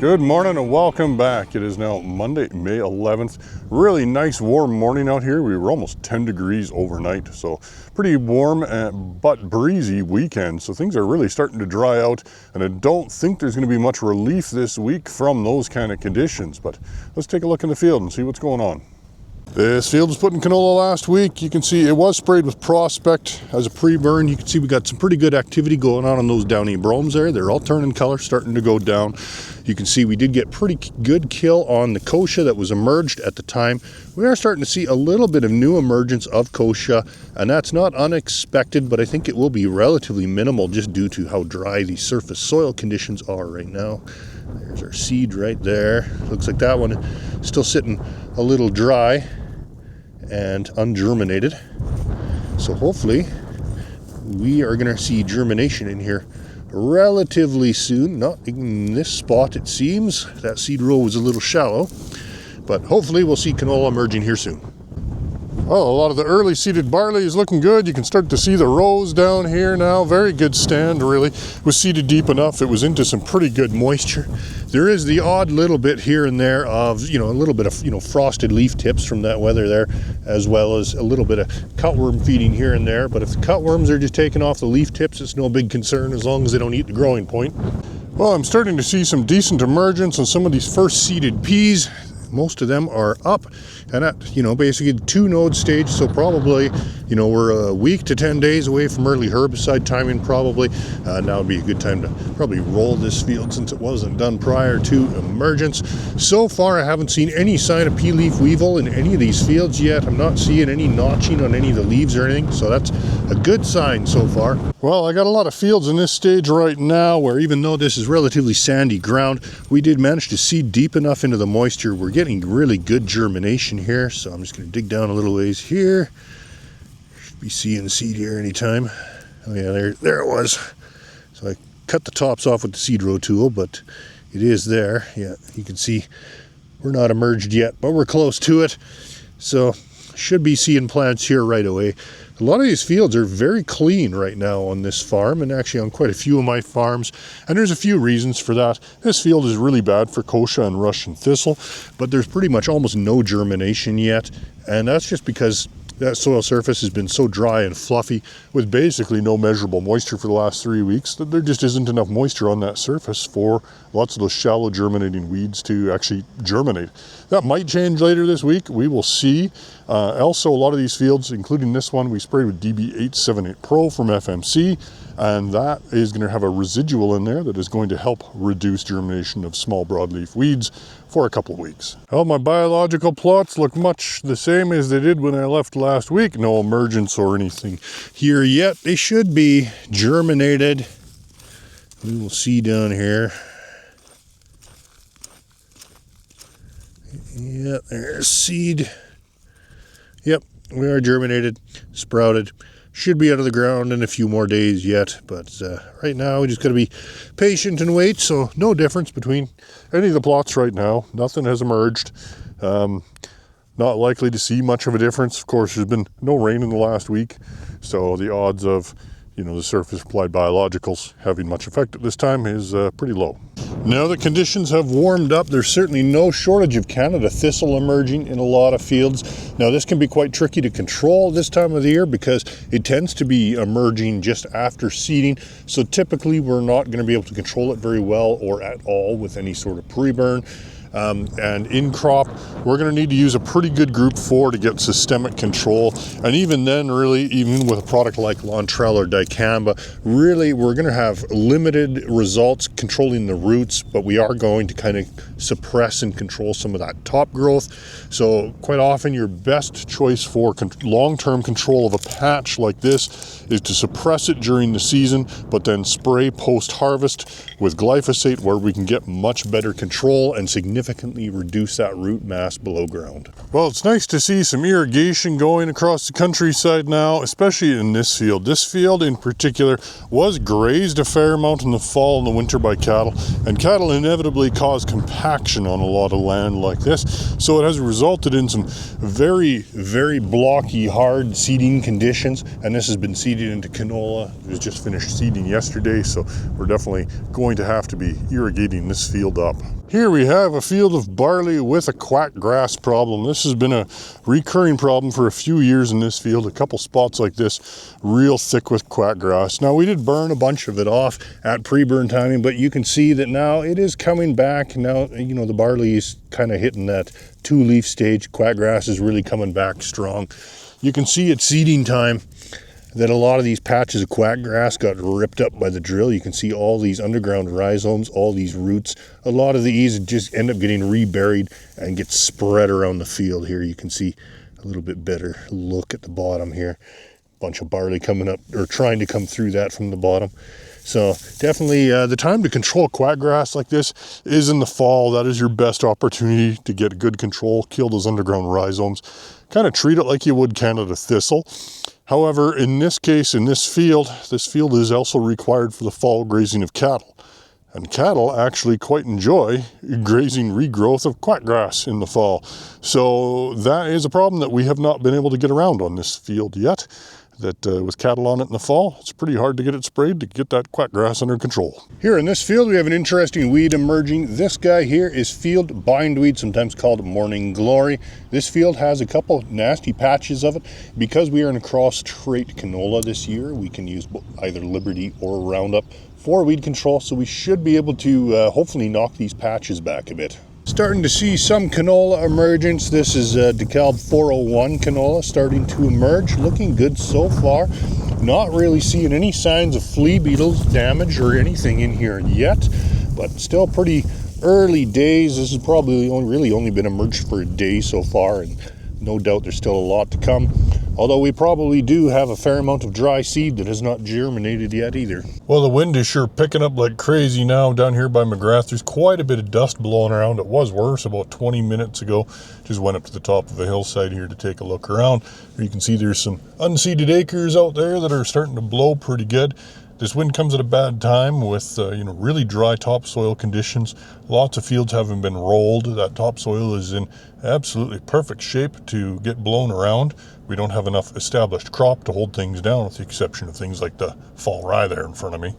Good morning and welcome back. It is now Monday, May 11th. Really nice warm morning out here. We were almost 10 degrees overnight, so pretty warm but breezy weekend. So things are really starting to dry out, and I don't think there's going to be much relief this week from those kind of conditions. But let's take a look in the field and see what's going on. This field was put in canola last week. You can see it was sprayed with Prospect as a pre-burn. You can see we got some pretty good activity going on those downy bromes there. They're all turning color, starting to go down. You can see we did get pretty good kill on the kochia that was emerged at the time. We are starting to see a little bit of new emergence of kochia, and that's not unexpected, but I think it will be relatively minimal just due to how dry the surface soil conditions are right now. There's our seed right there. Looks like that one is still sitting a little dry and ungerminated. So hopefully we are going to see germination in here relatively soon. Not in this spot, it seems. That seed row was a little shallow, but hopefully we'll see canola emerging here soon. Well, a lot of the early seeded barley is looking good. You can start to see the rows down here now. Very good stand, really. It was seeded deep enough. It was into some pretty good moisture. There is the odd little bit here and there of, a little bit of, frosted leaf tips from that weather there, as well as a little bit of cutworm feeding here and there. But if the cutworms are just taking off the leaf tips, it's no big concern as long as they don't eat the growing point. Well, I'm starting to see some decent emergence on some of these first seeded peas. Most of them are up and at, basically 2 node stage. So probably, we're a week to 10 days away from early herbicide timing probably. Now would be a good time to probably roll this field since it wasn't done prior to emergence. So far, I haven't seen any sign of pea leaf weevil in any of these fields yet. I'm not seeing any notching on any of the leaves or anything. So that's a good sign so far. Well, I got a lot of fields in this stage right now where even though this is relatively sandy ground, we did manage to seed deep enough into the moisture. We're getting really good germination here, so I'm just going to dig down a little ways here. Should be seeing the seed here anytime. Oh yeah, there it was. So I cut the tops off with the seed row tool, but it is there. Yeah, you can see we're not emerged yet, but we're close to it. So should be seeing plants here right away. A lot of these fields are very clean right now on this farm, and actually on quite a few of my farms, and there's a few reasons for that. This field is really bad for kochia and Russian thistle, but there's pretty much almost no germination yet, and that's just because that soil surface has been so dry and fluffy with basically no measurable moisture for the last 3 weeks that there just isn't enough moisture on that surface for lots of those shallow germinating weeds to actually germinate. That might change later this week. We will see. Also, a lot of these fields, including this one, we sprayed with DB878 Pro from FMC, and that is going to have a residual in there that is going to help reduce germination of small broadleaf weeds for a couple of weeks. Well, my biological plots look much the same as they did when I left last week. No emergence or anything here yet. They should be germinated. We will see down here. Yeah, there's seed. Yep, we are germinated, sprouted. Should be out of the ground in a few more days yet, but right now we just got to be patient and wait. So no difference between any of the plots right now. Nothing has emerged. Not likely to see much of a difference. Of course, there's been no rain in the last week, so the odds of the surface applied biologicals having much effect at this time is pretty low. Now that conditions have warmed up, there's certainly no shortage of Canada thistle emerging in a lot of fields. Now this can be quite tricky to control this time of the year because it tends to be emerging just after seeding. So typically we're not going to be able to control it very well or at all with any sort of pre-burn. And in crop, we're going to need to use a pretty good group 4 to get systemic control. And even then, really, even with a product like Lontrell or Dicamba, really, we're going to have limited results controlling the roots, but we are going to kind of suppress and control some of that top growth. So quite often, your best choice for long-term control of a patch like this is to suppress it during the season, but then spray post-harvest with glyphosate, where we can get much better control and significant significantly reduce that root mass below ground. Well, it's nice to see some irrigation going across the countryside now, especially in this field. This field in particular was grazed a fair amount in the fall and the winter by cattle, and cattle inevitably cause compaction on a lot of land like this. So it has resulted in some very, very blocky, hard seeding conditions, and this has been seeded into canola. It was just finished seeding yesterday, so we're definitely going to have to be irrigating this field up. Here we have a field of barley with a quack grass problem. This has been a recurring problem for a few years in this field. A couple spots like this, real thick with quack grass. Now, we did burn a bunch of it off at pre-burn timing, but you can see that now it is coming back. Now, you know, the barley is kind of hitting that 2-leaf stage. Quack grass is really coming back strong. You can see at seeding time that a lot of these patches of quack grass got ripped up by the drill. You can see all these underground rhizomes, all these roots. A lot of these just end up getting reburied and get spread around the field. Here you can see a little bit better look at the bottom here. Bunch of barley coming up, or trying to come through that from the bottom. So definitely the time to control quack grass like this is in the fall. That is your best opportunity to get good control, kill those underground rhizomes. Kind of treat it like you would Canada thistle. However, in this case, in this field is also required for the fall grazing of cattle. And cattle actually quite enjoy grazing regrowth of quack grass in the fall. So that is a problem that we have not been able to get around on this field yet. That with cattle on it in the fall, it's pretty hard to get it sprayed to get that quack grass under control. Here in this field, we have an interesting weed emerging. This guy here is field bindweed, sometimes called morning glory. This field has a couple nasty patches of it. Because we are in a cross trait canola this year, we can use either Liberty or Roundup for weed control, so we should be able to hopefully knock these patches back a bit. Starting to see some canola emergence. This is DeKalb 401 canola starting to emerge. Looking good so far. Not really seeing any signs of flea beetles damage or anything in here yet, but still pretty early days. This has probably only been emerged for a day so far, and no doubt there's still a lot to come. Although we probably do have a fair amount of dry seed that has not germinated yet either. Well, the wind is sure picking up like crazy now down here by McGrath. There's quite a bit of dust blowing around. It was worse about 20 minutes ago. Just went up to the top of a hillside here to take a look around. You can see there's some unseeded acres out there that are starting to blow pretty good. This wind comes at a bad time with really dry topsoil conditions. Lots of fields haven't been rolled. That topsoil is in absolutely perfect shape to get blown around. We don't have enough established crop to hold things down, with the exception of things like the fall rye there in front of me.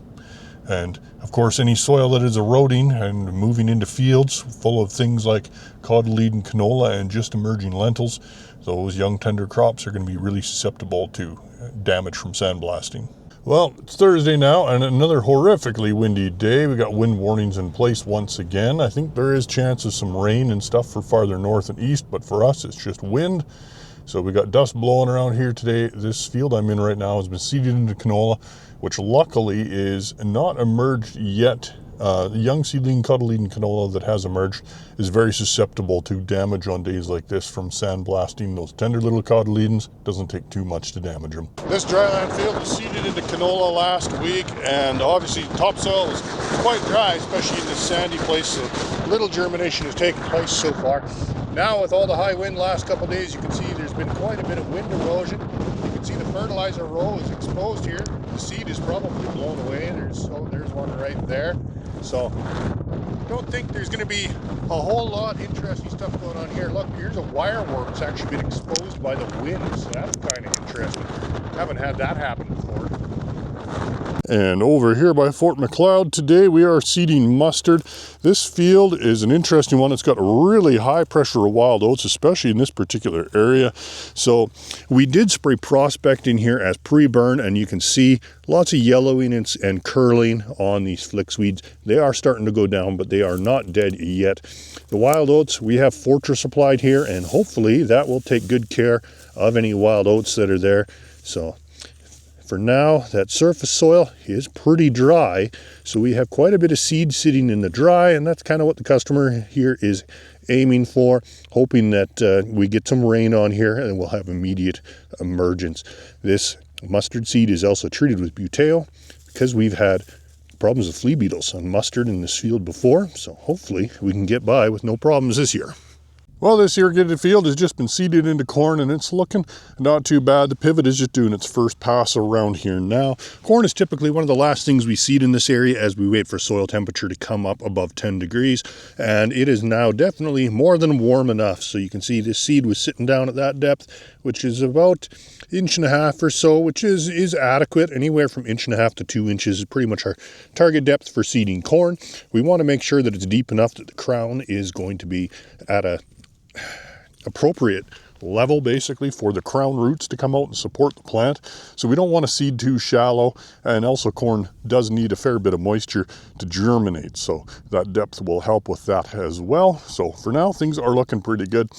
And of course, any soil that is eroding and moving into fields full of things like cotyledon and canola and just emerging lentils, those young tender crops are going to be really susceptible to damage from sandblasting. Well, it's Thursday now, and another horrifically windy day. We got wind warnings in place once again. I think there is chance of some rain and stuff for farther north and east, but for us, it's just wind. So we got dust blowing around here today. This field I'm in right now has been seeded into canola, which luckily is not emerged yet. The young seedling cotyledon canola that has emerged is very susceptible to damage on days like this from sandblasting. Those tender little cotyledons, doesn't take too much to damage them. This dryland field was seeded into canola last week, and obviously topsoil is quite dry, especially in this sandy place, so little germination has taken place so far. Now with all the high wind last couple days, you can see there's been quite a bit of wind erosion. You can see the fertilizer row is exposed here. The seed is probably blown away. There's one right there. So don't think there's going to be a whole lot interesting stuff going on here. Look, here's a wireworm that's actually been exposed by the wind, so that's kind of interesting. Haven't had that happen before. And over here by Fort McLeod today, we are seeding mustard. This field is an interesting one. It's got really high pressure of wild oats, especially in this particular area. So we did spray Prospect in here as pre-burn, and you can see lots of yellowing and curling on these flicks weeds. They are starting to go down, but they are not dead yet. The wild oats, we have Fortress applied here, and hopefully that will take good care of any wild oats that are there. So for now, that surface soil is pretty dry, so we have quite a bit of seed sitting in the dry, and that's kind of what the customer here is aiming for, hoping that we get some rain on here and we'll have immediate emergence. This mustard seed is also treated with buteo because we've had problems with flea beetles on mustard in this field before, so hopefully we can get by with no problems this year. Well, this irrigated field has just been seeded into corn and it's looking not too bad. The pivot is just doing its first pass around here now. Corn is typically one of the last things we seed in this area as we wait for soil temperature to come up above 10 degrees. And it is now definitely more than warm enough. So you can see this seed was sitting down at that depth, which is about 1.5 inches or so, which is adequate. Anywhere from 1.5 inches to 2 inches is pretty much our target depth for seeding corn. We want to make sure that it's deep enough that the crown is going to be at a appropriate level basically for the crown roots to come out and support the plant. So we don't want to seed too shallow, and also corn does need a fair bit of moisture to germinate, so that depth will help with that as well. So for now things are looking pretty good.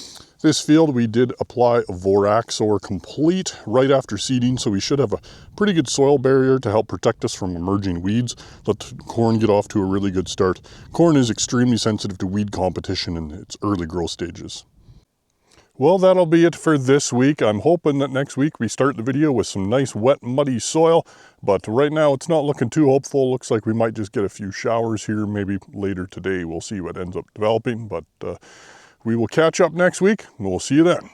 This field we did apply Vorax, so we're complete right after seeding, so we should have a pretty good soil barrier to help protect us from emerging weeds. Let the corn get off to a really good start. Corn is extremely sensitive to weed competition in its early growth stages. Well, that'll be it for this week. I'm hoping that next week we start the video with some nice wet muddy soil, but right now it's not looking too hopeful. Looks like we might just get a few showers here maybe later today. We'll see what ends up developing, but we will catch up next week and we'll see you then.